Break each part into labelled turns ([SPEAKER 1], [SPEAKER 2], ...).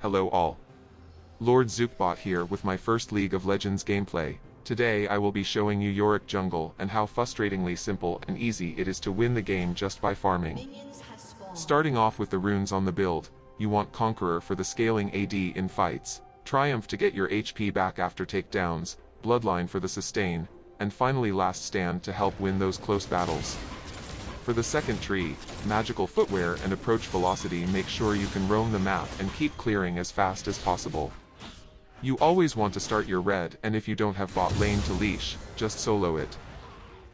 [SPEAKER 1] Hello all. Lord Zookbot here with my first League of Legends gameplay. Today I will be showing you Yorick jungle and how frustratingly simple and easy it is to win the game just by farming. Starting off with the runes on the build, you want Conqueror for the scaling AD in fights, Triumph to get your HP back after takedowns, Bloodline for the sustain, and finally Last Stand to help win those close battles. For the second tree, Magical Footwear and Approach Velocity make sure you can roam the map and keep clearing as fast as possible. You always want to start your red, and if you don't have bot lane to leash, just solo it.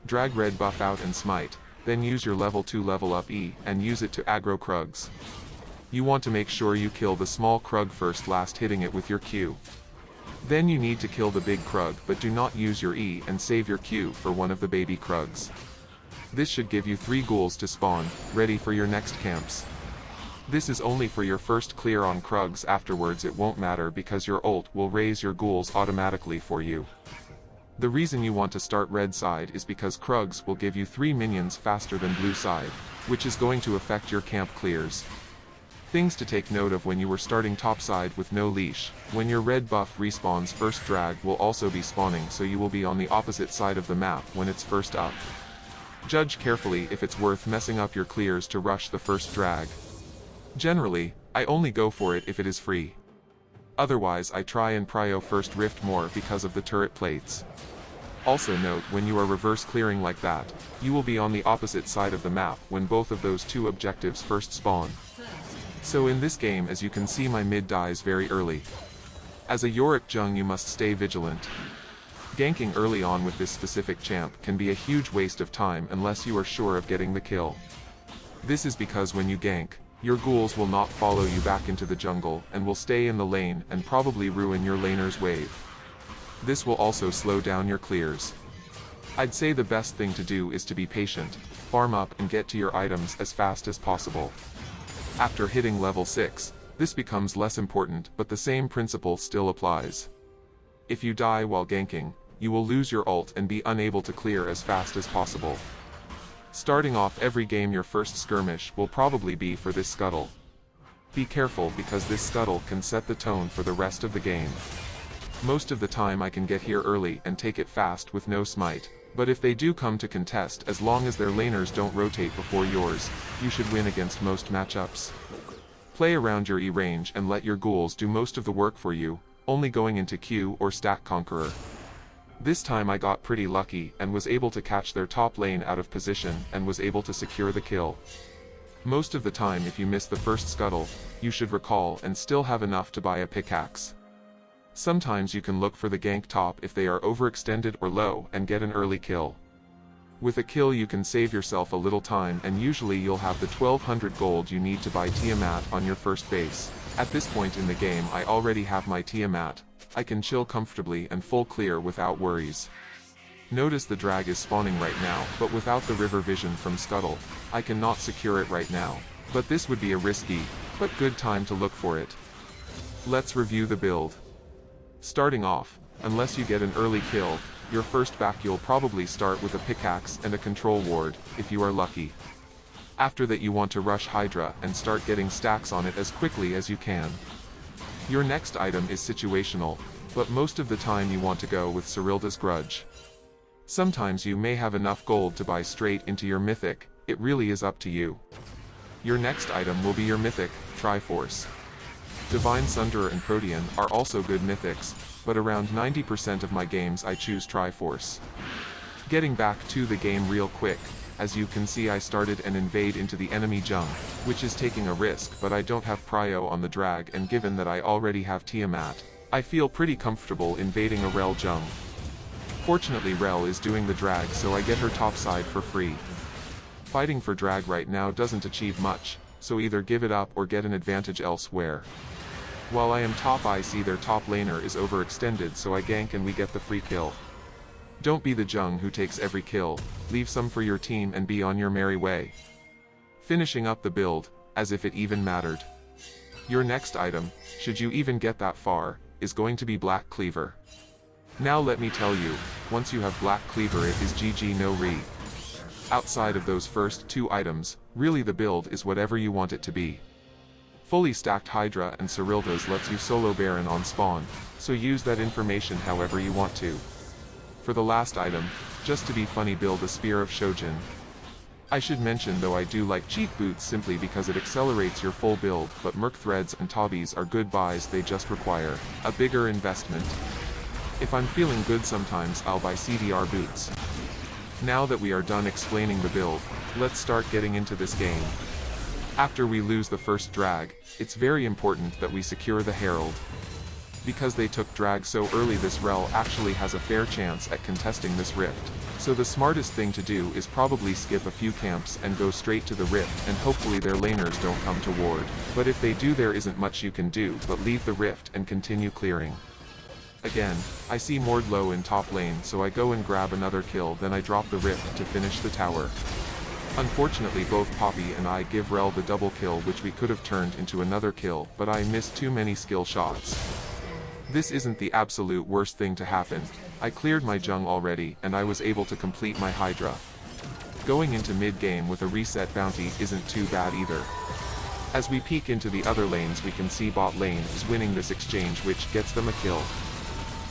[SPEAKER 1] Drag red buff out and smite, then use your level 2 level up E and use it to aggro Krugs. You want to make sure you kill the small Krug first, last hitting it with your Q. Then you need to kill the big Krug, but do not use your E and save your Q for one of the baby Krugs. This should give you 3 ghouls to spawn, ready for your next camps. This is only for your first clear on Krugs, afterwards it won't matter because your ult will raise your ghouls automatically for you. The reason you want to start red side is because Krugs will give you 3 minions faster than blue side, which is going to affect your camp clears. Things to take note of when you were starting top side with no leash: when your red buff respawns, first drag will also be spawning, so you will be on the opposite side of the map when it's first up. Judge carefully if it's worth messing up your clears to rush the first drag. Generally, I only go for it if it is free. Otherwise I try and prio first rift more because of the turret plates. Also note, when you are reverse clearing like that, you will be on the opposite side of the map when both of those 2 objectives first spawn. So in this game, as you can see, my mid dies very early. As a Yorick jung you must stay vigilant. Ganking early on with this specific champ can be a huge waste of time unless you are sure of getting the kill. This is because when you gank, your ghouls will not follow you back into the jungle and will stay in the lane and probably ruin your laner's wave. This will also slow down your clears. I'd say the best thing to do is to be patient, farm up and get to your items as fast as possible. After hitting level 6, this becomes less important, but the same principle still applies. If you die while ganking, you will lose your ult and be unable to clear as fast as possible. Starting off every game, your first skirmish will probably be for this Scuttle. Be careful because this Scuttle can set the tone for the rest of the game. Most of the time I can get here early and take it fast with no smite, but if they do come to contest, as long as their laners don't rotate before yours, you should win against most matchups. Play around your E range and let your ghouls do most of the work for you, only going into Q or stack Conqueror. This time I got pretty lucky and was able to catch their top lane out of position and was able to secure the kill. Most of the time if you miss the first Scuttle, you should recall and still have enough to buy a pickaxe. Sometimes you can look for the gank top if they are overextended or low and get an early kill. With a kill you can save yourself a little time and usually you'll have the 1200 gold you need to buy Tiamat on your first base. At this point in the game I already have my Tiamat. I can chill comfortably and full clear without worries. Notice the drag is spawning right now, but without the river vision from Scuttle, I cannot secure it right now, but this would be a risky, but good time to look for it. Let's review the build. Starting off, unless you get an early kill, your first back you'll probably start with a pickaxe and a control ward, if you are lucky. After that you want to rush Hydra and start getting stacks on it as quickly as you can. Your next item is situational, but most of the time you want to go with Cyrilda's Grudge. Sometimes you may have enough gold to buy straight into your mythic, it really is up to you. Your next item will be your mythic, Triforce. Divine Sunderer and Protean are also good mythics, but around 90% of my games I choose Triforce. Getting back to the game real quick, as you can see I started an invade into the enemy jung, which is taking a risk, but I don't have prio on the drag, and given that I already have Tiamat, I feel pretty comfortable invading a Rel jung. Fortunately Rel is doing the drag, so I get her topside for free. Fighting for drag right now doesn't achieve much, so either give it up or get an advantage elsewhere. While I am top I see their top laner is overextended, so I gank and we get the free kill. Don't be the jung who takes every kill, leave some for your team and be on your merry way. Finishing up the build, as if it even mattered. Your next item, should you even get that far, is going to be Black Cleaver. Now let me tell you, once you have Black Cleaver it is GG no re. Outside of those first 2 items, really the build is whatever you want it to be. Fully stacked Hydra and Cyrildas lets you solo Baron on spawn, so use that information however you want to. For the last item, just to be funny, build a Spear of Shojin. I should mention though, I do like cheap boots simply because it accelerates your full build, but Merc Threads and Tobbies are good buys, they just require a bigger investment. If I'm feeling good sometimes I'll buy CDR boots. Now that we are done explaining the build, let's start getting into this game. After we lose the first drag, it's very important that we secure the Herald. Because they took drag so early, this rel actually has a fair chance at contesting this rift. So the smartest thing to do is probably skip a few camps and go straight to the rift, and hopefully their laners don't come to ward. But if they do, there isn't much you can do but leave the rift and continue clearing. Again, I see Mord low in top lane, so I go and grab another kill, then I drop the rift to finish the tower. Unfortunately both Poppy and I give Rel the double kill, which we could have turned into another kill, but I missed too many skill shots. This isn't the absolute worst thing to happen. I cleared my Jung already, and I was able to complete my Hydra. Going into mid-game with a reset bounty isn't too bad either. As we peek into the other lanes, we can see bot lane is winning this exchange, which gets them a kill.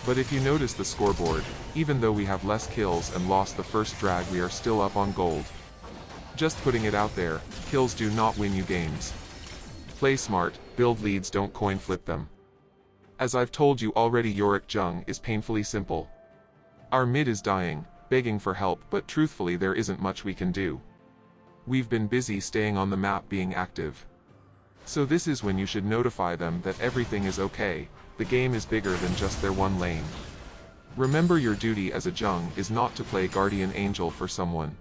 [SPEAKER 1] But if you notice the scoreboard, even though we have less kills and lost the first drag, we are still up on gold. Just putting it out there, kills do not win you games. Play smart, build leads, don't coin flip them. As I've told you already, Yorick Jung is painfully simple. Our mid is dying, begging for help, but truthfully there isn't much we can do. We've been busy staying on the map being active. So this is when you should notify them that everything is okay, the game is bigger than just their one lane. Remember, your duty as a Jung is not to play guardian angel for someone.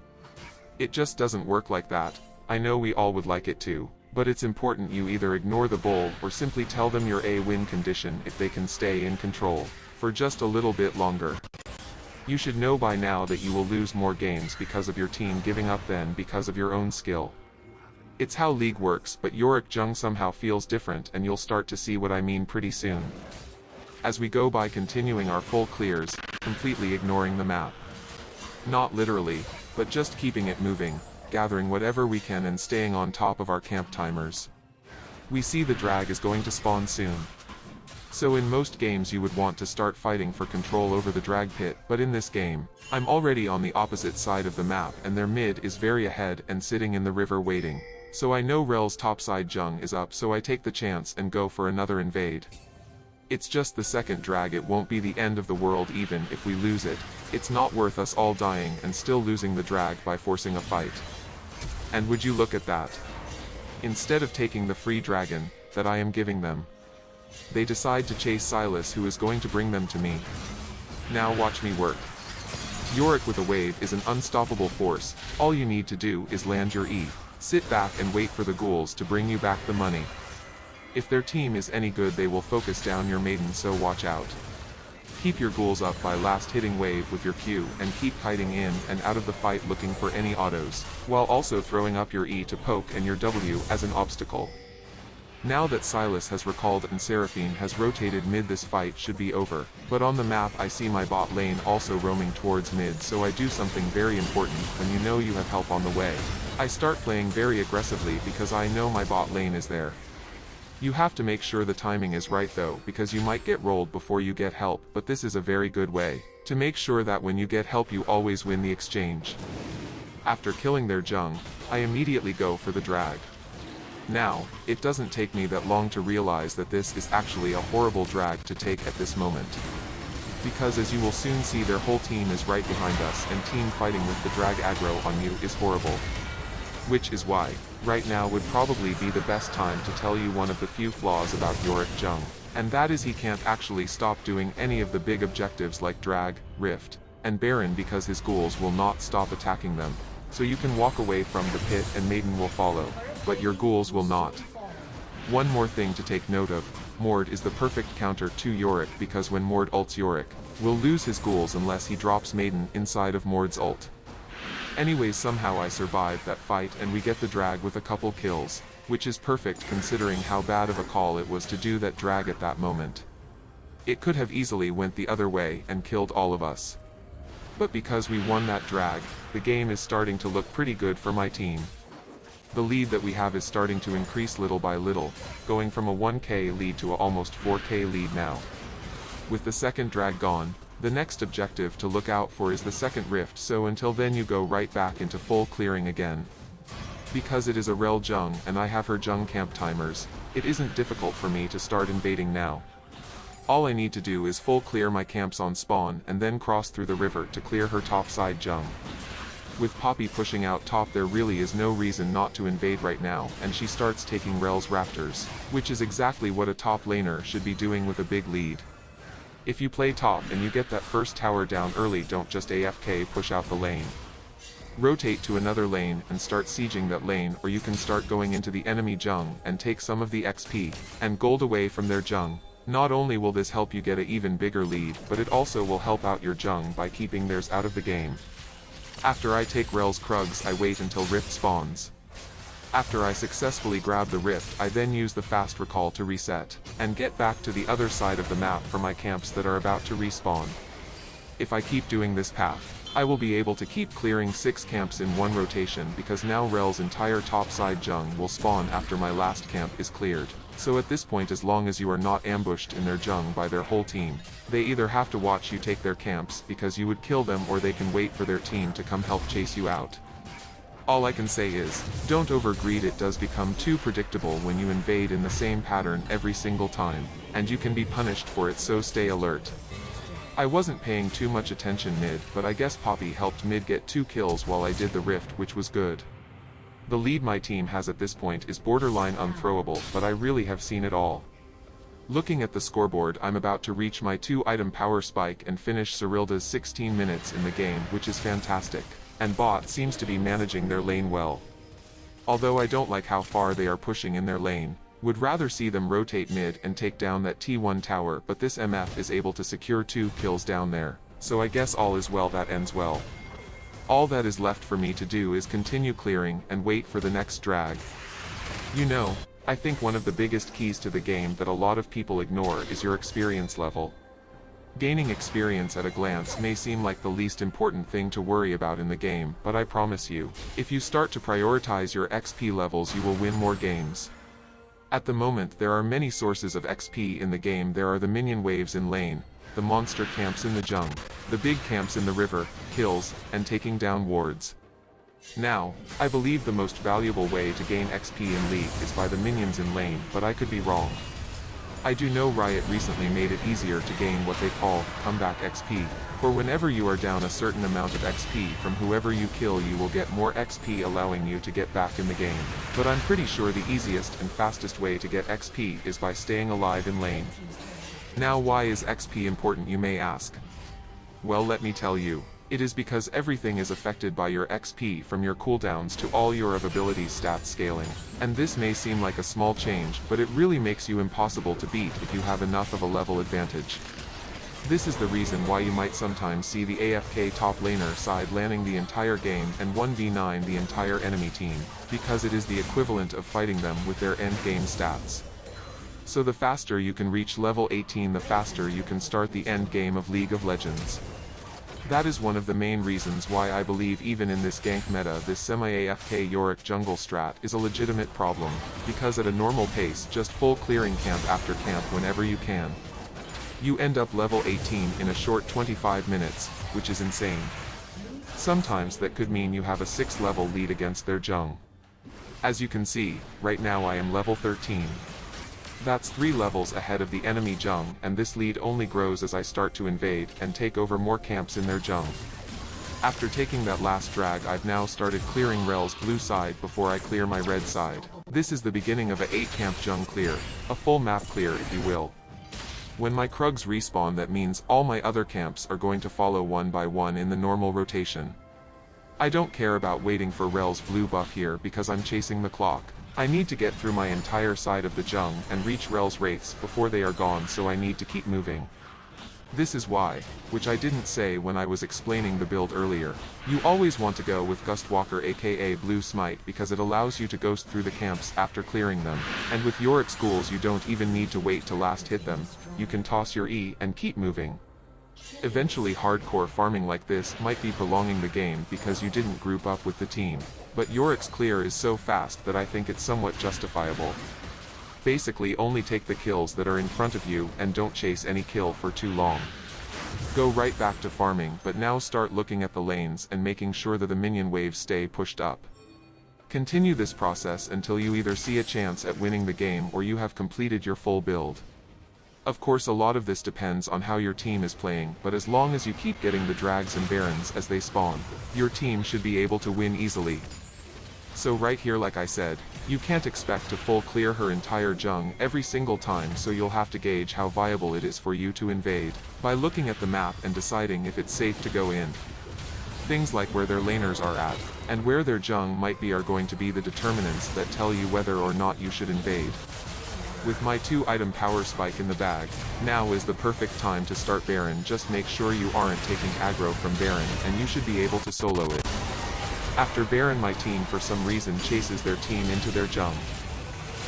[SPEAKER 1] It just doesn't work like that. I know we all would like it to, but it's important you either ignore the bull or simply tell them you're a win condition if they can stay in control for just a little bit longer. You should know by now that you will lose more games because of your team giving up than because of your own skill. It's how League works, but Yorick Jung somehow feels different, and you'll start to see what I mean pretty soon. As we go by continuing our full clears, completely ignoring the map. Not literally, but just keeping it moving, gathering whatever we can and staying on top of our camp timers. We see the drag is going to spawn soon. So in most games you would want to start fighting for control over the drag pit, but in this game, I'm already on the opposite side of the map and their mid is very ahead and sitting in the river waiting. So I know Rel's topside Jung is up, so I take the chance and go for another invade. It's just the second drag, it won't be the end of the world even if we lose it. It's not worth us all dying and still losing the drag by forcing a fight. And would you look at that? Instead of taking the free dragon that I am giving them, they decide to chase Silas, who is going to bring them to me. Now watch me work. Yorick with a wave is an unstoppable force. All you need to do is land your E. Sit back and wait for the ghouls to bring you back the money. If their team is any good, they will focus down your maiden, so watch out. Keep your ghouls up by last hitting wave with your Q and keep kiting in and out of the fight looking for any autos, while also throwing up your E to poke and your W as an obstacle. Now that Silas has recalled and Seraphine has rotated mid, this fight should be over, but on the map I see my bot lane also roaming towards mid, so I do something very important when you know you have help on the way. I start playing very aggressively because I know my bot lane is there. You have to make sure the timing is right though, because you might get rolled before you get help, but this is a very good way to make sure that when you get help you always win the exchange. After killing their Jung, I immediately go for the drag. Now, it doesn't take me that long to realize that this is actually a horrible drag to take at this moment. Because as you will soon see, their whole team is right behind us and team fighting with the drag aggro on you is horrible. Which is why, right now would probably be the best time to tell you one of the few flaws about Yorick Jung, and that is he can't actually stop doing any of the big objectives like drag, rift, and baron because his ghouls will not stop attacking them. So you can walk away from the pit and maiden will follow, but your ghouls will not. One more thing to take note of, Mord is the perfect counter to Yorick, because when Mord ults Yorick, will lose his ghouls unless he drops maiden inside of Mord's ult. Anyways, somehow I survived that fight and we get the drag with a couple kills, which is perfect considering how bad of a call it was to do that drag at that moment. It could have easily went the other way and killed all of us. But because we won that drag, the game is starting to look pretty good for my team. The lead that we have is starting to increase little by little, going from a 1k lead to a almost 4k lead now. With the second drag gone, the next objective to look out for is the second rift, so until then you go right back into full clearing again. Because it is a rel jung and I have her jung camp timers, it isn't difficult for me to start invading now. All I need to do is full clear my camps on spawn and then cross through the river to clear her topside jung. With Poppy pushing out top, there really is no reason not to invade right now, and she starts taking rel's raptors, which is exactly what a top laner should be doing with a big lead. If you play top and you get that first tower down early, don't just AFK push out the lane. Rotate to another lane and start sieging that lane, or you can start going into the enemy jung and take some of the XP and gold away from their jung. Not only will this help you get an even bigger lead, but it also will help out your jung by keeping theirs out of the game. After I take rel's krugs, I wait until rift spawns. After I successfully grab the rift, I then use the fast recall to reset and get back to the other side of the map for my camps that are about to respawn. If I keep doing this path, I will be able to keep clearing 6 camps in one rotation, because now rel's entire topside jung will spawn after my last camp is cleared. So at this point, as long as you are not ambushed in their jung by their whole team, they either have to watch you take their camps because you would kill them, or they can wait for their team to come help chase you out. All I can say is, don't overgreed. It does become too predictable when you invade in the same pattern every single time, and you can be punished for it, so stay alert. I wasn't paying too much attention mid, but I guess Poppy helped mid get 2 kills while I did the rift, which was good. The lead my team has at this point is borderline unthrowable, but I really have seen it all. Looking at the scoreboard, I'm about to reach my 2-item power spike and finish Cyrilda's 16 minutes in the game, which is fantastic, and bot seems to be managing their lane well. Although I don't like how far they are pushing in their lane, would rather see them rotate mid and take down that T1 tower, but this MF is able to secure 2 kills down there, so I guess all is well that ends well. All that is left for me to do is continue clearing and wait for the next drag. You know, I think one of the biggest keys to the game that a lot of people ignore is your experience level. Gaining experience at a glance may seem like the least important thing to worry about in the game, but I promise you, if you start to prioritize your XP levels, you will win more games. At the moment, there are many sources of XP in the game. There are the minion waves in lane, the monster camps in the jung, the big camps in the river, kills, and taking down wards. Now, I believe the most valuable way to gain XP in League is by the minions in lane, but I could be wrong. I do know Riot recently made it easier to gain what they call comeback XP, for whenever you are down a certain amount of XP from whoever you kill, you will get more XP, allowing you to get back in the game. But I'm pretty sure the easiest and fastest way to get XP is by staying alive in lane. Now, why is XP important, you may ask? Well, let me tell you. It is because everything is affected by your XP, from your cooldowns to all your ability stats scaling. And this may seem like a small change, but it really makes you impossible to beat if you have enough of a level advantage. This is the reason why you might sometimes see the AFK top laner side landing the entire game and 1v9 the entire enemy team, because it is the equivalent of fighting them with their end game stats. So the faster you can reach level 18, the faster you can start the end game of League of Legends. That is one of the main reasons why I believe even in this gank meta, this semi-AFK Yorick jungle strat is a legitimate problem, because at a normal pace, just full clearing camp after camp whenever you can, you end up level 18 in a short 25 minutes, which is insane. Sometimes that could mean you have a 6th level lead against their jung. As you can see, right now I am level 13. That's 3 levels ahead of the enemy jung, and this lead only grows as I start to invade and take over more camps in their jung. After taking that last drag, I've now started clearing rel's blue side before I clear my red side. This is the beginning of a 8-camp jung clear, a full map clear if you will. When my krugs respawn, that means all my other camps are going to follow one by one in the normal rotation. I don't care about waiting for rel's blue buff here because I'm chasing the clock. I need to get through my entire side of the jung and reach rel's wraiths before they are gone, so I need to keep moving. This is why, which I didn't say when I was explaining the build earlier, you always want to go with Gustwalker aka Blue Smite, because it allows you to ghost through the camps after clearing them, and with Yorick's ghouls you don't even need to wait to last hit them, you can toss your E and keep moving. Eventually hardcore farming like this might be prolonging the game because you didn't group up with the team. but Yorick's clear is so fast that I think it's somewhat justifiable. Basically only take the kills that are in front of you and don't chase any kill for too long. Go right back to farming, but now start looking at the lanes and making sure that the minion waves stay pushed up. Continue this process until you either see a chance at winning the game or you have completed your full build. Of course a lot of this depends on how your team is playing, but as long as you keep getting the drags and barons as they spawn, your team should be able to win easily. So right here, like I said, you can't expect to full clear her entire jung every single time, so you'll have to gauge how viable it is for you to invade by looking at the map and deciding if it's safe to go in. Things like where their laners are at, and where their jung might be are going to be the determinants that tell you whether or not you should invade. With my 2-item power spike in the bag, now is the perfect time to start Baron. Just make sure you aren't taking aggro from Baron and you should be able to solo it. After Baron, my team for some reason chases their team into their jung.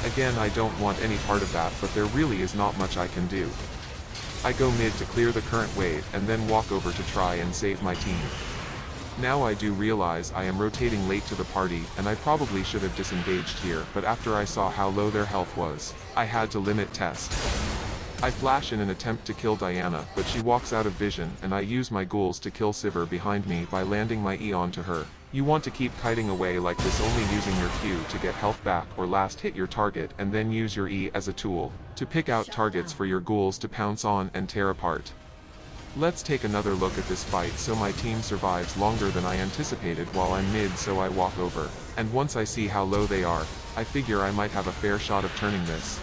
[SPEAKER 1] Again, I don't want any part of that, but there really is not much I can do. I go mid to clear the current wave and then walk over to try and save my team. Now I do realize I am rotating late to the party and I probably should have disengaged here, but after I saw how low their health was, I had to limit test. I flash in an attempt to kill Diana, but she walks out of vision and I use my ghouls to kill Sivir behind me by landing my E onto her. You want to keep kiting away like this, only using your Q to get health back or last hit your target, and then use your E as a tool to pick out targets for your ghouls to pounce on and tear apart. Let's take another look at this fight. So my team survives longer than I anticipated while I'm mid, so I walk over, and once I see how low they are, I figure I might have a fair shot of turning this.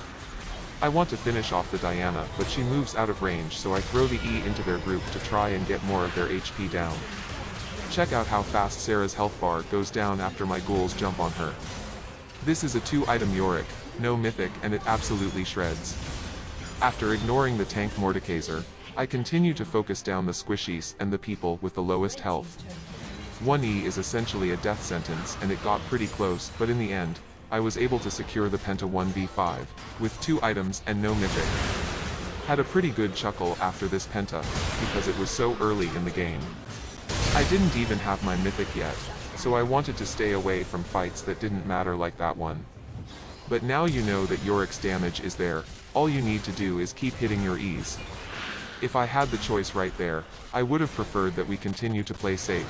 [SPEAKER 1] I want to finish off the Diana, but she moves out of range, so I throw the E into their group to try and get more of their HP down. Check out how fast Sarah's health bar goes down after my ghouls jump on her. This is a 2-item Yorick, no mythic, and it absolutely shreds. After ignoring the tank Mordekaiser, I continue to focus down the squishies and the people with the lowest health. 1E is essentially a death sentence, and it got pretty close, but in the end, I was able to secure the Penta 1v5, with 2 items and no mythic. Had a pretty good chuckle after this Penta, because it was so early in the game. I didn't even have my mythic yet, so I wanted to stay away from fights that didn't matter like that one. But now you know that Yorick's damage is there, all you need to do is keep hitting your E's. If I had the choice right there, I would have preferred that we continue to play safe.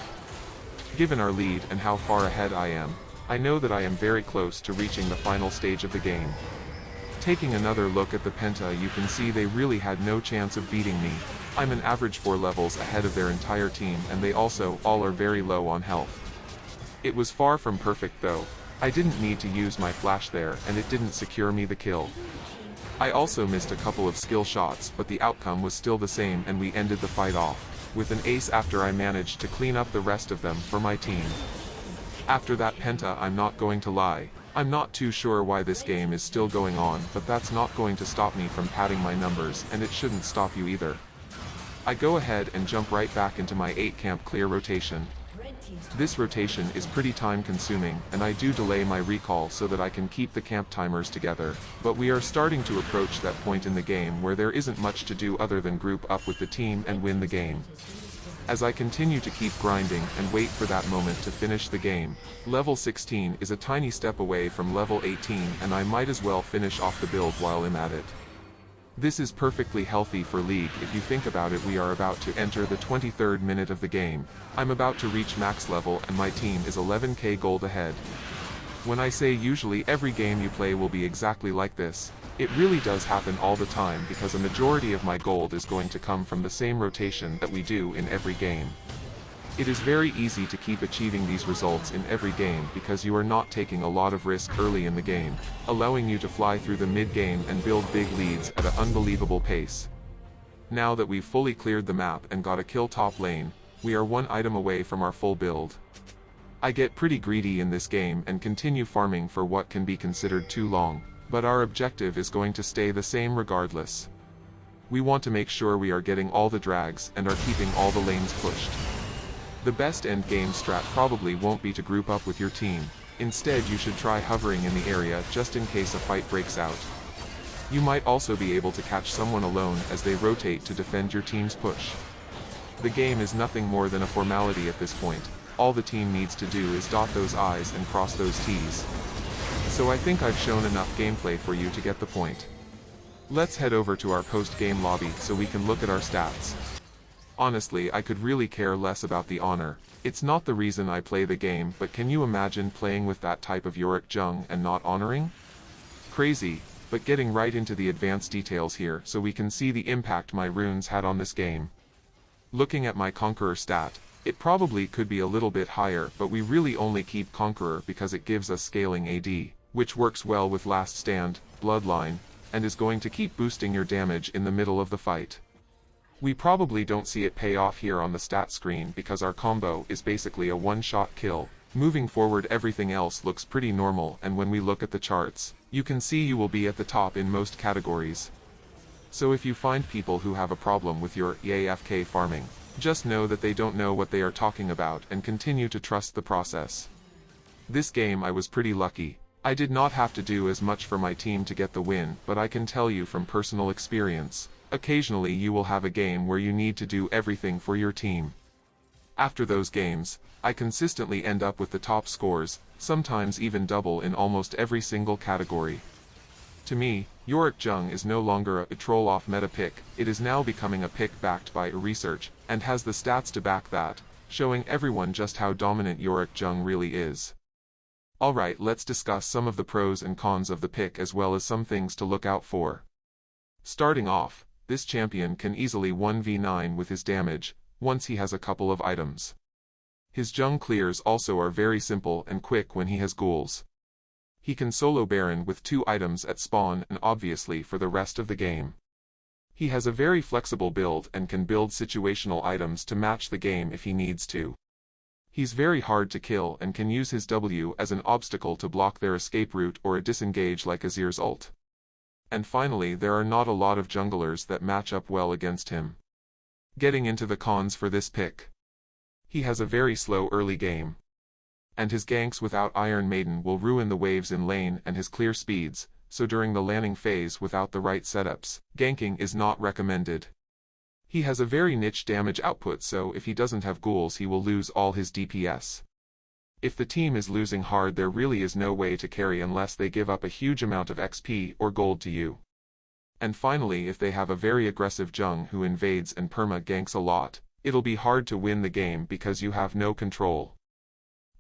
[SPEAKER 1] Given our lead and how far ahead I am, I know that I am very close to reaching the final stage of the game. Taking another look at the Penta, you can see they really had no chance of beating me. I'm an average 4 levels ahead of their entire team, and they also all are very low on health. It was far from perfect though. I didn't need to use my flash there, and it didn't secure me the kill. I also missed a couple of skill shots, but the outcome was still the same, and we ended the fight off with an ace after I managed to clean up the rest of them for my team. After that Penta, I'm not going to lie, I'm not too sure why this game is still going on, but that's not going to stop me from padding my numbers, and it shouldn't stop you either. I go ahead and jump right back into my 8 camp clear rotation. This rotation is pretty time consuming, and I do delay my recall so that I can keep the camp timers together, but we are starting to approach that point in the game where there isn't much to do other than group up with the team and win the game. As I continue to keep grinding and wait for that moment to finish the game, level 16 is a tiny step away from level 18, and I might as well finish off the build while I'm at it. This is perfectly healthy for League. If you think about it, we are about to enter the 23rd minute of the game. I'm about to reach max level and my team is 11k gold ahead. When I say usually every game you play will be exactly like this, it really does happen all the time, because a majority of my gold is going to come from the same rotation that we do in every game. It is very easy to keep achieving these results in every game because you are not taking a lot of risk early in the game, allowing you to fly through the mid-game and build big leads at an unbelievable pace. Now that we've fully cleared the map and got a kill top lane, we are 1 item away from our full build. I get pretty greedy in this game and continue farming for what can be considered too long, but our objective is going to stay the same regardless. We want to make sure we are getting all the drags and are keeping all the lanes pushed. The best end game strat probably won't be to group up with your team. Instead, you should try hovering in the area just in case a fight breaks out. You might also be able to catch someone alone as they rotate to defend your team's push. The game is nothing more than a formality at this point, all the team needs to do is dot those I's and cross those T's. So I think I've shown enough gameplay for you to get the point. Let's head over to our post-game lobby so we can look at our stats. Honestly, I could really care less about the honor. It's not the reason I play the game, but can you imagine playing with that type of Yorick Jung and not honoring? Crazy, but getting right into the advanced details here so we can see the impact my runes had on this game. Looking at my Conqueror stat, it probably could be a little bit higher, but we really only keep Conqueror because it gives us scaling AD, which works well with Last Stand, Bloodline, and is going to keep boosting your damage in the middle of the fight. We probably don't see it pay off here on the stat screen because our combo is basically a one-shot kill. Moving forward, everything else looks pretty normal, and when we look at the charts, you can see you will be at the top in most categories. So if you find people who have a problem with your AFK farming, just know that they don't know what they are talking about and continue to trust the process. This game I was pretty lucky. I did not have to do as much for my team to get the win, but I can tell you from personal experience, occasionally you will have a game where you need to do everything for your team. After those games, I consistently end up with the top scores, sometimes even double in almost every single category. To me, Yorick Jung is no longer a troll-off meta pick, it is now becoming a pick backed by research, and has the stats to back that, showing everyone just how dominant Yorick Jung really is. Alright, let's discuss some of the pros and cons of the pick as well as some things to look out for. Starting off, this champion can easily 1v9 with his damage, once he has a couple of items. His Jung clears also are very simple and quick when he has ghouls. He can solo Baron with 2 items at spawn and obviously for the rest of the game. He has a very flexible build and can build situational items to match the game if he needs to. He's very hard to kill and can use his W as an obstacle to block their escape route or a disengage like Azir's ult. And finally, there are not a lot of junglers that match up well against him. Getting into the cons for this pick. He has a very slow early game. And his ganks without Iron Maiden will ruin the waves in lane and his clear speeds, so during the landing phase without the right setups, ganking is not recommended. He has a very niche damage output, so if he doesn't have ghouls he will lose all his DPS. If the team is losing hard, there really is no way to carry unless they give up a huge amount of XP or gold to you. And finally, if they have a very aggressive Jung who invades and perma ganks a lot, it'll be hard to win the game because you have no control.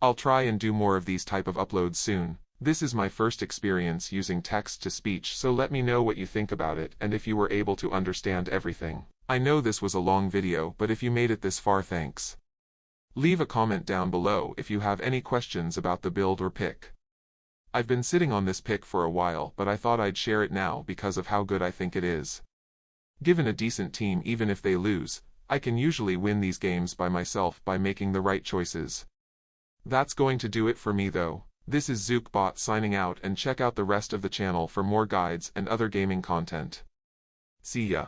[SPEAKER 1] I'll try and do more of these type of uploads soon. This is my first experience using text-to-speech, so let me know what you think about it and if you were able to understand everything. I know this was a long video, but if you made it this far, thanks. Leave a comment down below if you have any questions about the build or pick. I've been sitting on this pick for a while, but I thought I'd share it now because of how good I think it is. Given a decent team, even if they lose, I can usually win these games by myself by making the right choices. That's going to do it for me though. This is ZookBot signing out, and check out the rest of the channel for more guides and other gaming content. See ya.